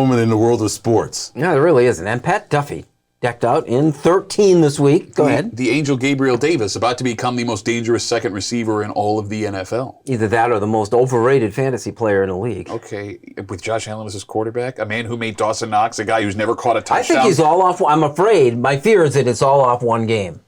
moment in the world of sports. No, there really isn't. And Pat Duffy decked out in 13 this week. Go ahead. The Angel Gabriel Davis about to become the most dangerous second receiver in all of the NFL. Either that or the most overrated fantasy player in the league. Okay, with Josh Allen as his quarterback, a man who made Dawson Knox, a guy who's never caught a touchdown. I think he's all off. I'm afraid. My fear is that it's all off one game,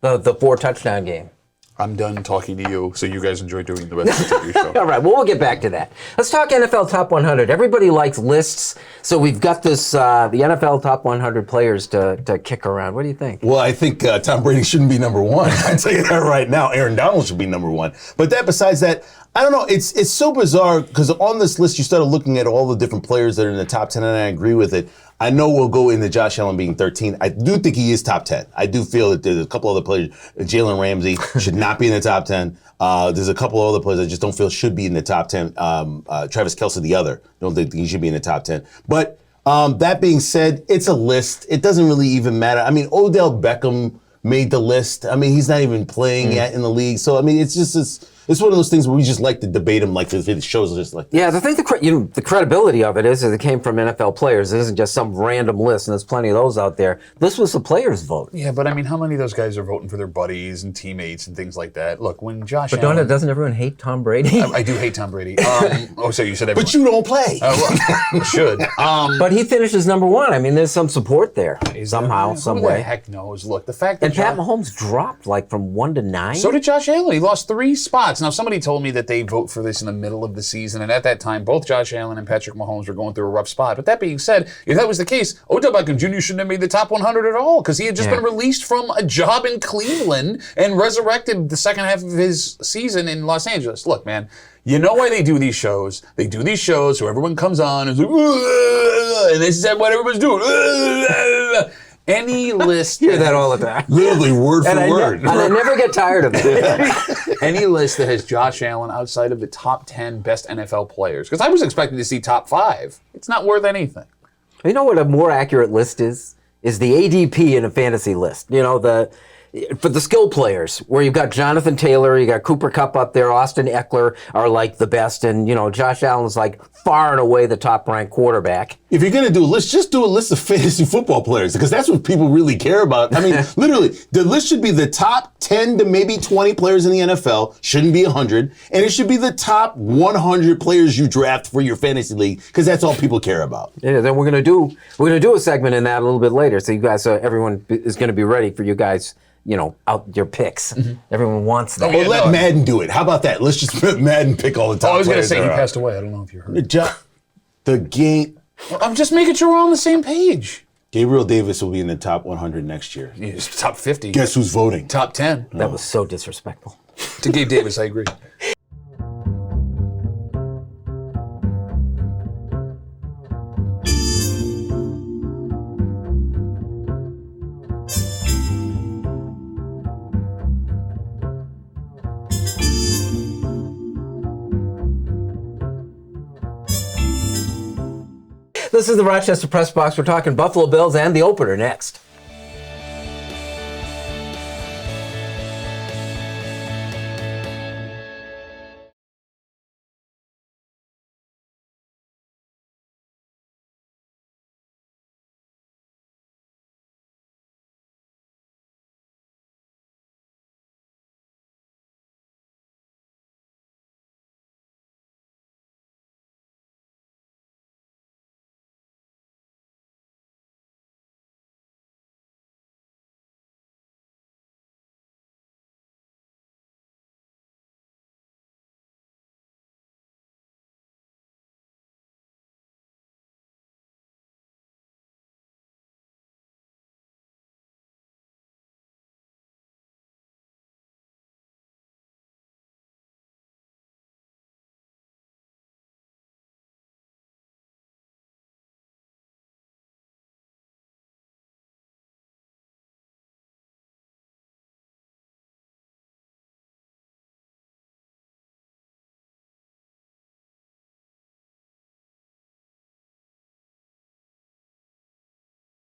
the 4-touchdown game. I'm done talking to you, so you guys enjoy doing the rest of your show. All right, well, we'll get back to that. Let's talk NFL Top 100. Everybody likes lists, so we've got this, the NFL Top 100 players to kick around. What do you think? Well, I think Tom Brady shouldn't be number one. I tell you that right now. Aaron Donald should be number one. But besides that, I don't know. It's so bizarre because on this list, you started looking at all the different players that are in the top 10, and I agree with it. I know we'll go into Josh Allen being 13. I do think he is top 10. I do feel that there's a couple other players. Jalen Ramsey should not be in the top 10. There's a couple other players I just don't feel should be in the top 10. Travis Kelce, the other. Don't think he should be in the top 10. But that being said, it's a list. It doesn't really even matter. I mean, Odell Beckham made the list. I mean, he's not even playing yet in the league. So, I mean, it's just... It's one of those things where we just like to debate them, like it shows just like. Yeah, I think the credibility of it is that it came from NFL players. It isn't just some random list, and there's plenty of those out there. This was the players' vote. Yeah, but I mean, how many of those guys are voting for their buddies and teammates and things like that? Look, when Josh But Allen... doesn't everyone hate Tom Brady? I do hate Tom Brady. So you said everyone. But you don't play. Well, I should. But he finishes number one. I mean, there's some support there somehow, some Who the way. heck knows? Look, the fact that And Pat Mahomes dropped like from 1 to 9. So did Josh Allen. He lost 3 spots. Now, somebody told me that they vote for this in the middle of the season, and at that time, both Josh Allen and Patrick Mahomes were going through a rough spot. But that being said, if that was the case, Odell Beckham Jr. shouldn't have made the top 100 at all because he had just been released from a job in Cleveland and resurrected the second half of his season in Los Angeles. Look, man, you know why they do these shows? They do these shows so everyone comes on and is like, and this is what everyone's doing. Any list... Hear that all the time. Literally word for word. And I never get tired of it. Any list that has Josh Allen outside of the top 10 best NFL players. Because I was expecting to see top 5. It's not worth anything. You know what a more accurate list is? Is the ADP in a fantasy list. You know, for the skill players, where you've got Jonathan Taylor, you got Cooper Kupp up there, Austin Eckler are like the best, and, you know, Josh Allen's like far and away the top-ranked quarterback. If you're going to do a list, just do a list of fantasy football players because that's what people really care about. I mean, literally, the list should be the top 10 to maybe 20 players in the NFL, shouldn't be 100, and it should be the top 100 players you draft for your fantasy league because that's all people care about. Yeah, then we're going to do a segment in that a little bit later, so you guys, everyone is going to be ready for you guys. You know, out your picks. Everyone wants that. Or let Madden do it. How about that? Let's just let Madden pick all the top players. I was going to say he passed away. I don't know if you heard. The game. Well, I'm just making sure we're on the same page. Gabriel Davis will be in the top 100 next year. He's top 50. Guess who's voting? Top 10. That was so disrespectful. To Gabe Davis, I agree. This is the Rochester Press Box. We're talking Buffalo Bills and the opener next.